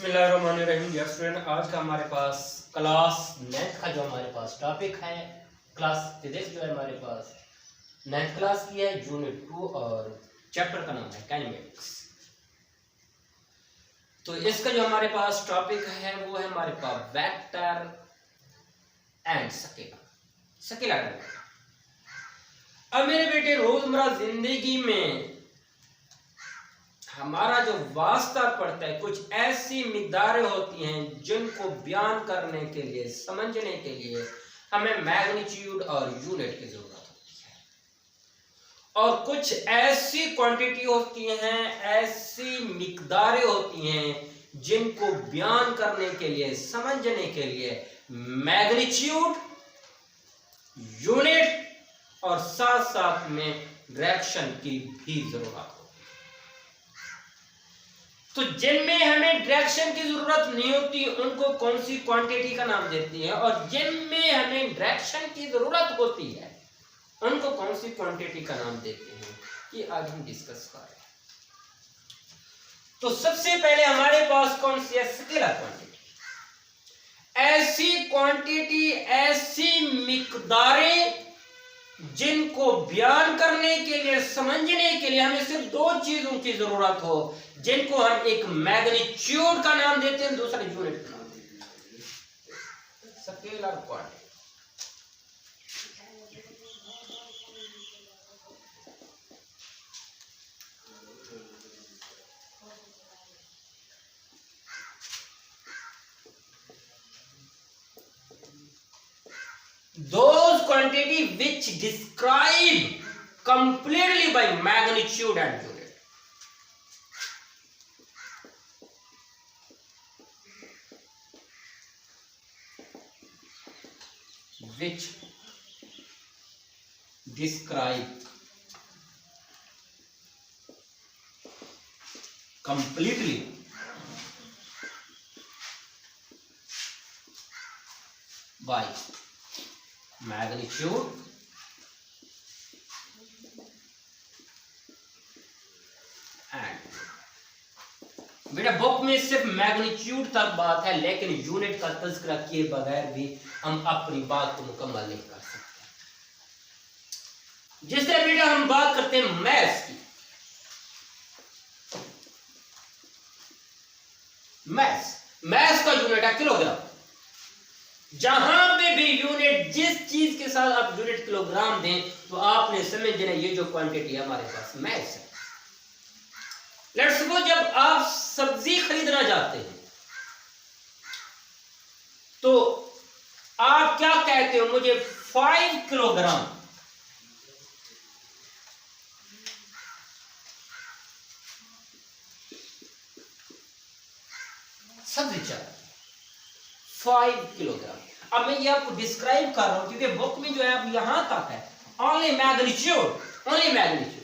बिस्मिल्लाहिर्रहमानिर्रहीम। Dear student, आज का हमारे पास क्लास 9th का जो हमारे पास टॉपिक है, क्लास फिजिक्स जो है हमारे पास 9th क्लास की है, यूनिट 2 और चैप्टर का नाम है काइनेमेटिक्स। तो इसका जो हमारे पास टॉपिक है वो है हमारे पास वेक्टर एंड स्केलर। अब मेरे बेटे, रोजमर्रा जिंदगी में हमारा जो वास्ता पड़ता है, कुछ ऐसी मिकदारें होती हैं जिनको बयान करने के लिए, समझने के लिए हमें मैग्नीट्यूड और यूनिट की जरूरत होती है। और कुछ ऐसी क्वांटिटी होती हैं, ऐसी मिकदारें होती हैं जिनको बयान करने के लिए, समझने के लिए मैग्नीट्यूड, यूनिट और साथ साथ में डायरेक्शन की भी जरूरत होती है। तो जिनमें हमें डायरेक्शन की जरूरत नहीं होती उनको कौन सी क्वांटिटी का नाम देती है, और जिनमें हमें डायरेक्शन की जरूरत होती है उनको कौन सी क्वांटिटी का नाम देते हैं, ये आज हम डिस्कस कर रहे हैं। तो सबसे पहले हमारे पास कौन सी है? Scalar quantity. ऐसी क्वांटिटी, ऐसी मिकदारें जिनको बयान करने के लिए, समझने के लिए हमें सिर्फ दो चीजों की जरूरत हो, जिनको हम एक मैग्नीट्यूड का नाम देते हैं, दूसरा यूनिट का नाम देते हैं। Scalar quantity. Those quantity which describe completely by magnitude and unit. Which describe completely by magnitude and। बेटा, बुक में सिर्फ मैग्नीट्यूड तक बात है, लेकिन यूनिट का तज़किरा किए बगैर भी हम अपनी बात को मुकम्मल नहीं कर सकते। जिस तरह बेटा हम बात करते हैं मैथ्स की, मैथ्स का यूनिट है किलोग्राम। जहां पे भी यूनिट, जिस चीज के साथ आप यूनिट किलोग्राम दें तो आपने समझ लेना ये जो क्वांटिटी है हमारे पास मैथ्स है। लेट्स सपोज जब आप सब्जी खरीदना चाहते हैं तो आप क्या कहते हो? मुझे 5 किलोग्राम सब्जी चाहिए, 5 किलोग्राम। अब मैं ये आपको डिस्क्राइब कर रहा हूं क्योंकि बुक में जो है अब यहां तक है ओनली मैग्नीट्यूड,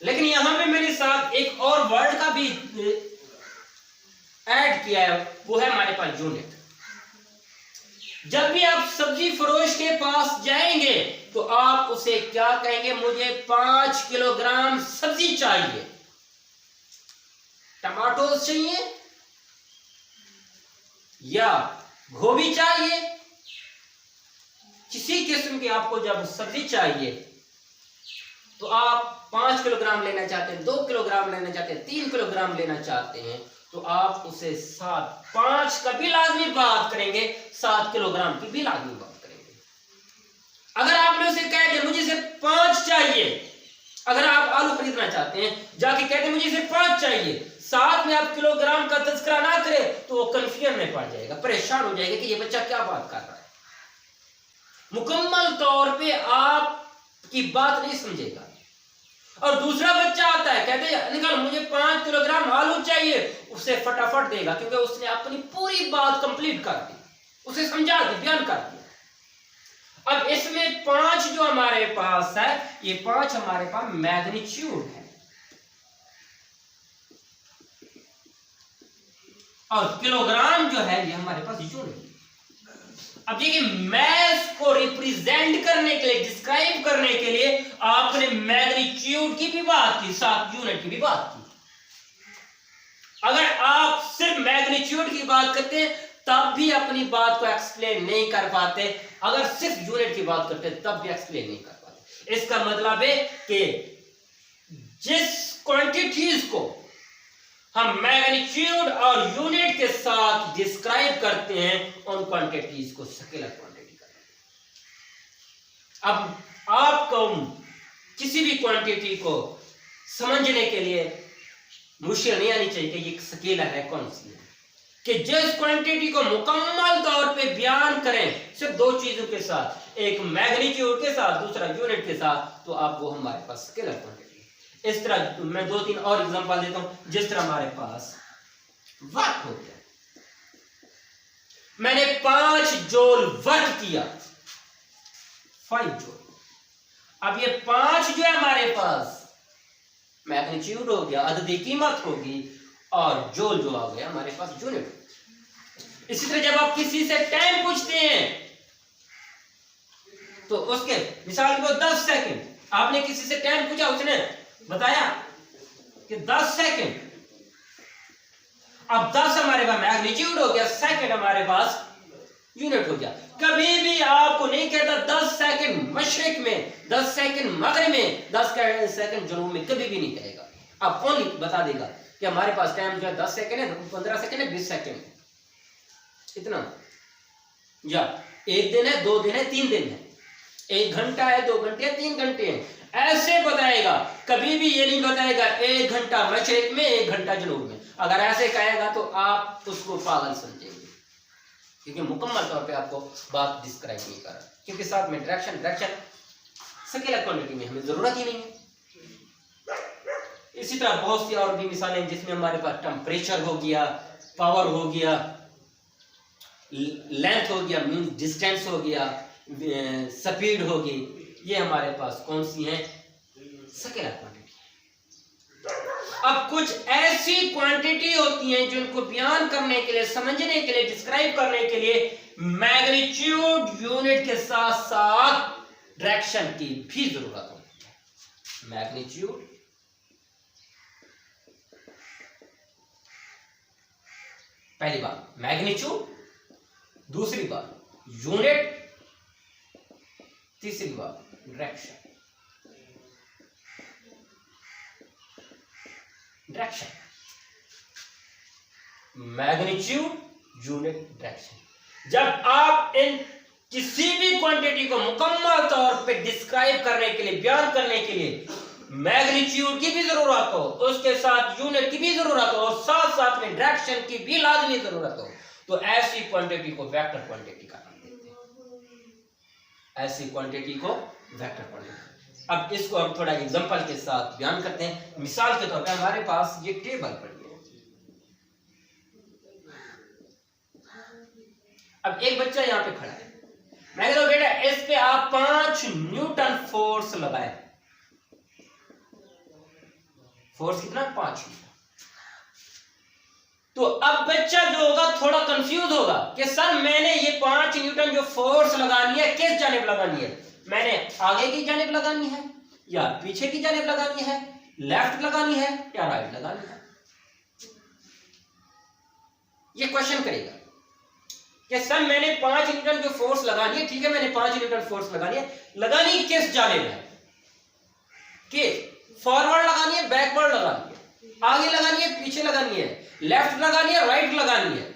लेकिन यहां पे मेरे साथ एक और वर्ड का भी ऐड किया है, वो है हमारे पास यूनिट। जब भी आप सब्जी फरोश के पास जाएंगे तो आप उसे क्या कहेंगे? मुझे 5 किलोग्राम सब्जी चाहिए, टमाटोस चाहिए या गोभी चाहिए, किसी किस्म की आपको जब सब्जी चाहिए तो आप 5 किलोग्राम लेना चाहते हैं, 2 किलोग्राम लेना चाहते हैं, 3 किलोग्राम लेना चाहते हैं, तो आप उसे 5 का भी लाजमी बात करेंगे, 7 किलोग्राम की भी लाजमी बात करेंगे। अगर आपने उसे कह दिया मुझे सिर्फ 5 चाहिए, अगर आप आलू खरीदना चाहते हैं, जाके कहते मुझे सिर्फ 5 चाहिए, साथ में आप किलोग्राम का तज़किरा ना करें तो वो कंफ्यूजन में पड़ जाएगा, परेशान हो जाएगा कि ये बच्चा क्या बात कर रहा है, मुकम्मल तौर पे आपकी बात नहीं समझेगा। और दूसरा बच्चा आता है, कहते हैं निकल मुझे 5 किलोग्राम आलू चाहिए, उसे फटाफट देगा क्योंकि उसने अपनी पूरी बात कंप्लीट कर दी, उसे समझा दी, बयान कर दिया। अब इसमें 5 जो हमारे पास है, ये 5 हमारे पास मैग्नीट्यूड है और किलोग्राम जो है ये हमारे पास यूनिट। अब देखिए, मैथ्स को रिप्रेजेंट करने के लिए, डिस्क्राइब करने के लिए आपने मैग्नीट्यूड की भी बात की, साथ यूनिट की भी बात की। अगर सिर्फ मैग्नीट्यूड की बात करते हैं तब भी अपनी बात को एक्सप्लेन नहीं कर पाते, अगर सिर्फ यूनिट की बात करते हैं तब भी एक्सप्लेन नहीं कर पाते। इसका मतलब है कि जिस क्वांटिटीज को हम मैग्नीट्यूड और यूनिट के साथ डिस्क्राइब करते हैं उन क्वांटिटीज को स्केलर क्वांटिटी कहते हैं। अब आपको किसी भी क्वांटिटी को समझने के लिए मुश्किल नहीं आनी चाहिए कि ये स्केलर है कौन सी है, कि जिस क्वांटिटी को मुकम्मल तौर पे बयान करें सिर्फ दो चीजों के साथ, एक मैग्नीट्यूड के साथ दूसरा यूनिट के साथ, तो आप वो हमारे पास स्केलर क्वांटिटी है। इस तरह मैं 2-3 और एग्जांपल देता हूं। जिस तरह हमारे पास वर्क हो गया, मैंने 5 जूल वर्क किया, 5 जूल। अब ये 5 जो है हमारे पास मैग्नीट्यूड हो गया, अददी कीमत होगी, और जूल जो आ गया हमारे पास यूनिट। इसी तरह जब आप किसी से टाइम पूछते हैं तो उसके मिसाल को 10 सेकंड, आपने किसी से टाइम पूछा, उसने बताया कि 10 सेकंड। अब 10 हमारे पास मैग्नीट्यूड हो गया, सेकंड हमारे पास यूनिट हो गया। कभी भी आपको नहीं कहता 10 सेकंड मशरिक में, 10 सेकंड मगरिब में, 10 सेकंड जनूब में, कभी भी नहीं कहेगा। अब कौन बता देगा कि हमारे पास टाइम जो है 10 सेकंड है, 15 सेकंड है, 20 सेकंड है, इतना, या 1 दिन है, 2 दिन है, 3 दिन है, 1 घंटा है, 2 घंटे है, 3 घंटे है, ऐसे बताएगा। कभी भी ये नहीं बताएगा 1 घंटा मशरिक में, 1 घंटा जनूब में। अगर ऐसे कहेगा तो आप उसको पागल समझेंगे, क्योंकि मुकम्मल तौर पे आपको बात डिस्क्राइब नहीं कर रहा, क्योंकि साथ में डायरेक्शन स्केलर क्वांटिटी में हमें जरूरत ही नहीं है। इसी तरह बहुत सी और भी मिसालें जिसमें हमारे पास टेम्परेचर हो गया, पावर हो गया, लेंथ हो गया, मीन डिस्टेंस हो गया, स्पीड होगी, ये हमारे पास कौन सी हैं? Scalar quantity. अब कुछ ऐसी क्वांटिटी होती हैं जिनको बयान करने के लिए, समझने के लिए, डिस्क्राइब करने के लिए मैग्नीट्यूड यूनिट के साथ साथ डायरेक्शन की भी जरूरत होती है। मैग्नीट्यूड, पहली बात मैग्नीट्यूड, दूसरी बात यूनिट, तीसरी बात डायरेक्शन। Magnitude, unit, direction. जब आप इन किसी भी क्वांटिटी को मुकम्मल तौर पे डिस्क्राइब करने के लिए, बयान करने के लिए मैग्नीट्यूड की भी जरूरत हो, उसके साथ यूनिट की भी जरूरत हो, और साथ साथ में डायरेक्शन की भी लाजमी जरूरत हो, तो ऐसी क्वांटिटी को वेक्टर क्वांटिटी का नाम देते हैं। ऐसी क्वांटिटी को वेक्टर क्वांटिटी। अब इसको हम थोड़ा एग्जांपल के साथ बयान करते हैं। मिसाल के तौर पे हमारे पास ये टेबल पड़ी है। अब एक बच्चा यहां पे खड़ा है, मैं कहता हूं बेटा इस पे आप 5 न्यूटन फोर्स लगाएं। फोर्स कितना? 5 न्यूटन। तो अब बच्चा जो होगा थोड़ा कंफ्यूज होगा कि सर मैंने ये 5 न्यूटन जो फोर्स लगानी है किस जानिब लगानी है? मैंने आगे की जानिब लगानी है या पीछे की जानिब लगानी है, लेफ्ट लगानी है या राइट लगानी है? ये क्वेश्चन करेगा कि सर मैंने 5 न्यूटन की फोर्स लगानी है, ठीक है मैंने 5 न्यूटन फोर्स लगानी है, लगानी किस जानिब है? कि फॉरवर्ड लगानी है, बैकवर्ड लगानी है, आगे लगानी है, पीछे लगानी है, लेफ्ट लगानी है, राइट लगानी है?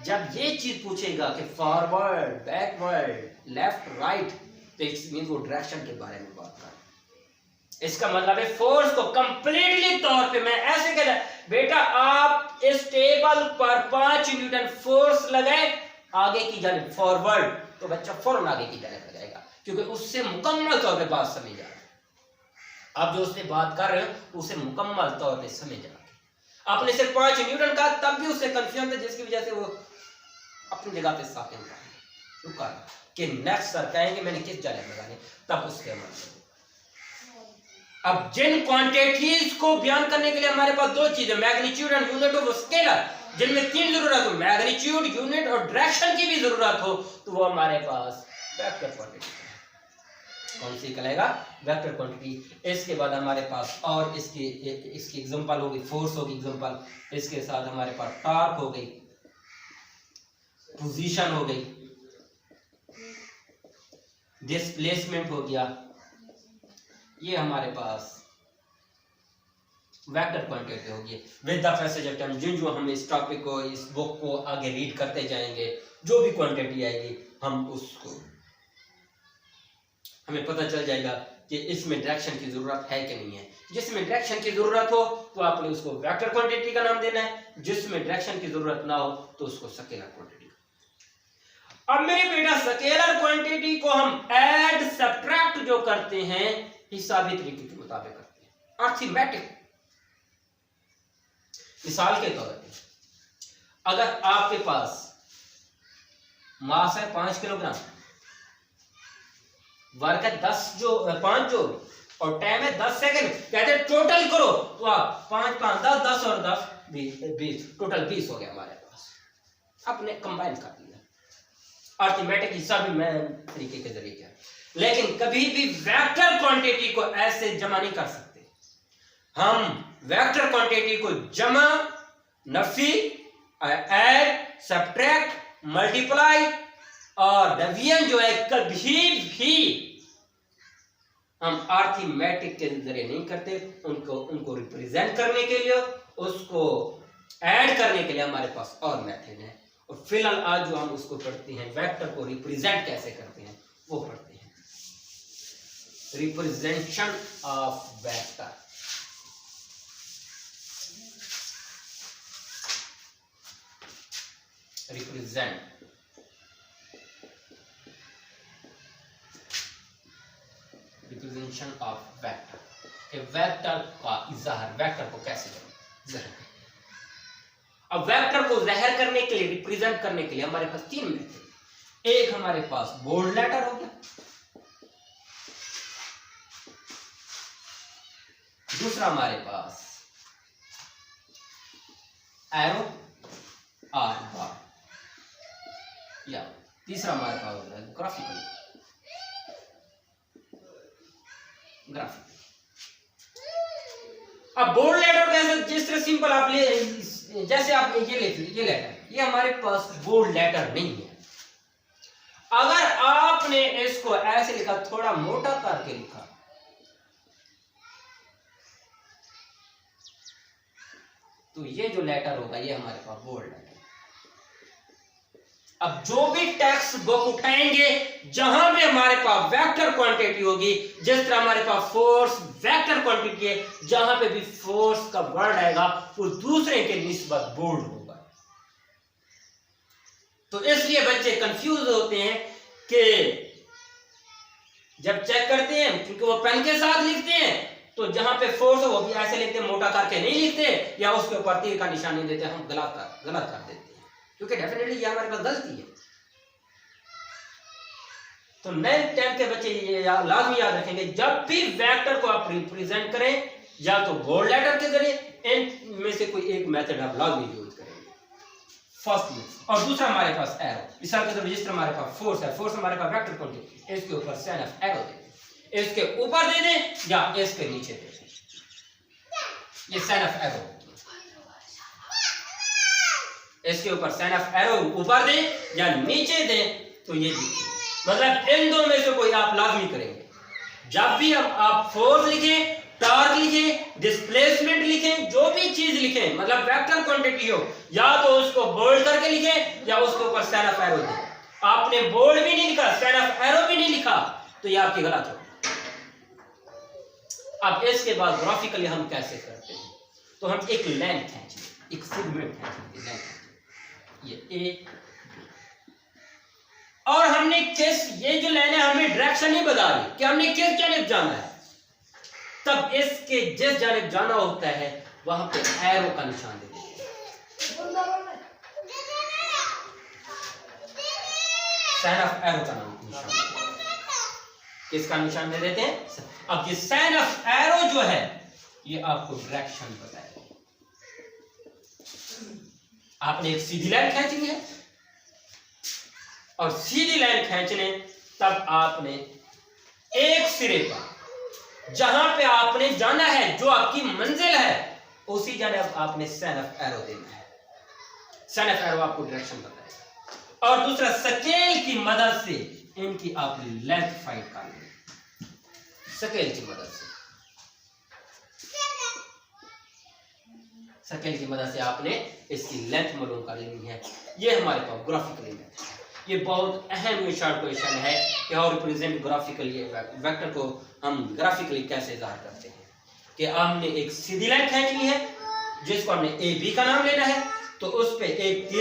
जब ये चीज पूछेगा कि फॉरवर्ड, बैकवर्ड, लेफ्ट, राइट, तो इट मींस वो डायरेक्शन के बारे में बात कर रहा है। इसका मतलब है फोर्स को कंप्लीटली तौर पे मैं ऐसे कह रहा, बेटा आप इस टेबल पर 5 न्यूटन फोर्स लगाए आगे की जानिब, फॉरवर्ड, तो बच्चा फौरन आगे की जानिब लगाएगा, क्योंकि उससे मुकम्मल तौर पे बात समझ आ रही है। आप जो उससे बात कर रहे हो उसे मुकम्मल तौर पे समझ आ रही है। आपने सिर्फ 5 न्यूटन कहा तब भी उससे कंफ्यूजन था, जिसकी वजह से वो अपनी जगह पे साकिन रुका कि नेक्स्ट सर कहेंगे मैंने किस जानिब लगानी, तब उसके अमल। अब जिन क्वांटिटीज को बयान करने के लिए हमारे पास 2 चीजें, magnitude and unit of scalar, जिनमें 3 जरूरत हो, मैग्नीट्यूड, यूनिट और डायरेक्शन की भी जरूरत हो, तो वो हमारे पास वेक्टर क्वांटिटी है। कौन सी कहलाएगा? Vector quantity. इसके बाद हमारे पास और इसकी एग्जांपल होगी, फोर्स होगी एग्जांपल, इसके साथ हमारे पास टॉर्क हो गई, पोजीशन हो गई, डिस्प्लेसमेंट हो गया, ये हमारे पास वेक्टर क्वांटिटी होगी। With the passage of time जो हम इस टॉपिक को, इस बुक को आगे रीड करते जाएंगे, जो भी क्वांटिटी आएगी हम उसको, हमें पता चल जाएगा कि इसमें डायरेक्शन की जरूरत है कि नहीं है। जिसमें डायरेक्शन की जरूरत हो तो आपने उसको वेक्टर क्वांटिटी का नाम देना है, जिसमें डायरेक्शन की जरूरत ना हो तो उसको स्केलर क्वांटिटी। अब मेरे बेटा स्केलर क्वांटिटी को हम ऐड सब्ट्रैक्ट जो करते हैं हिसाबी तरीके के मुताबिक करते हैं, अर्थमेटिक। मिसाल के तौर पे अगर आपके पास मास है 5 किलोग्राम, वर्क है 5 जो और टाइम है 10 सेकंड, कहते टोटल करो तो आप 5 5 10 10 और 10 20 टोटल 20 हो गया हमारे पास। आपने कंबाइन कर दिया अर्थमेटिक हिसाबी तरीके के जरिए क्या। लेकिन कभी भी वेक्टर क्वांटिटी को ऐसे जमा नहीं कर सकते। हम वेक्टर क्वांटिटी को जमा, नफी, ऐड, सब्ट्रैक्ट, मल्टीप्लाई और डिवीजन जो है कभी भी हम अर्थमेटिक के जरिए नहीं करते। उनको रिप्रेजेंट करने के लिए, उसको ऐड करने के लिए हमारे पास और मेथड है। और फिलहाल आज जो हम उसको पढ़ते हैं, वेक्टर को रिप्रेजेंट कैसे करते हैं वो पढ़ते हैं। Representation of vector. Representation of vector. Vector का इज़हार, वेक्टर को कैसे करें? अब वेक्टर को ज़ाहिर करने के लिए, रिप्रेजेंट करने के लिए हमारे पास 3 मेथड। एक हमारे पास बोल्ड लेटर हो गया, दूसरा हमारे पास एरो आर बार, या तीसरा हमारे पास होता है ग्राफिकल। अब बोल्ड लेटर कैसे, जिस तरह सिंपल आप ले, जैसे आप ये लेटर, ये हमारे पास बोल्ड लेटर नहीं है। अगर आपने इसको ऐसे लिखा, थोड़ा मोटा करके लिखा, तो ये जो लेटर होगा ये हमारे पास बोल्ड लेटर। अब जो भी टेक्स्ट बुक उठाएंगे जहां भी हमारे पास वेक्टर क्वांटिटी होगी, जिस तरह हमारे पास फोर्स वेक्टर क्वांटिटी है, जहां पे भी फोर्स का वर्ड आएगा वो दूसरे के निस्बत बोल्ड होगा। तो इसलिए बच्चे कंफ्यूज होते हैं कि जब चेक करते हैं, क्योंकि वो पेन के साथ लिखते हैं तो जहां पे फोर्स हो वो भी ऐसे लिखते हैं, मोटा करके नहीं लिखते, या उसके ऊपर तीर का निशान नहीं देते, हम गलत कर देते हैं, क्योंकि डेफिनेटली ये हमारे पास गलती है। तो 9th 10th के बच्चे ये लाजमी याद रखेंगे, जब भी वेक्टर को आप रिप्रेजेंट करें या तो बोल्ड लेटर के जरिए, इनमें से कोई एक मेथड आप लाजमी यूज करेंगे, फर्स्ट में। और दूसरा हमारे पास एरो। मिसाल के तौर पर जिस तरह हमारे पास फोर्स है, फोर्स हमारे पास वेक्टर क्वांटिटी, इसके ऊपर साइन ऑफ एरो दे दें, इसके ऊपर दे दें या इसके नीचे दे दें, ये साइन ऑफ एरो। इसके ऊपर साइन ऑफ एरो ऊपर दें या नीचे दें तो ये देखिए, मतलब इन दो में से कोई आप लाजमी करेंगे। जब भी आप फोर्स लिखें, टॉर्क लिखें, डिस्प्लेसमेंट लिखें, जो भी चीज लिखें, मतलब वेक्टर क्वांटिटी हो, या तो उसको बोल्ड करके लिखें या उसके ऊपर साइन ऑफ एरो दें। आपने बोल्ड भी नहीं लिखा, साइन ऑफ एरो भी नहीं लिखा, तो ये आपकी गलत हो। अब इसके बाद ग्राफिकली हम कैसे करते हैं, तो हम एक लाइन खींचेंगे, एक सेगमेंट खींचेंगे, लाइन ये ए, और हमने किस, ये जो लाइन है हमें डायरेक्शन नहीं बता रही कि हमने किस जानिब जाना है। तब इसके जिस जानिब जाना होता है वहां पे एरो का निशान दे देते हैं, साइन ऑफ एरो का निशान, किसका निशान दे देते हैं। अब ये साइन ऑफ एरो जो है ये आपको डायरेक्शन बताएगा। आपने एक सीधी लाइन खींचनी है, और सीधी लाइन खींचने तब आपने एक सिरे पर जहां पे आपने जाना है, जो आपकी मंजिल है, उसी जगह आपने साइन ऑफ एरो देना है। साइन ऑफ एरो आपको डायरेक्शन बताएगा। और दूसरा, स्केल की मदद से इनकी आप लेंथ फाइंड कर लेंगे। स्केल की मदद से, स्केल की मदद से आपने इसकी लेंथ मालूम कर लेनी है। ये हमारे पास ग्राफिकली मेथड है। ये बहुत अहम शॉर्ट क्वेश्चन है कि हाउ रिप्रेजेंट ग्राफिकली वेक्टर को हम ग्राफिकली कैसे ज़ाहिर करते हैं। कि हमने एक सीधी लाइन खींचनी है जिसको हमने ए बी का नाम लेना है, तो उस पे एक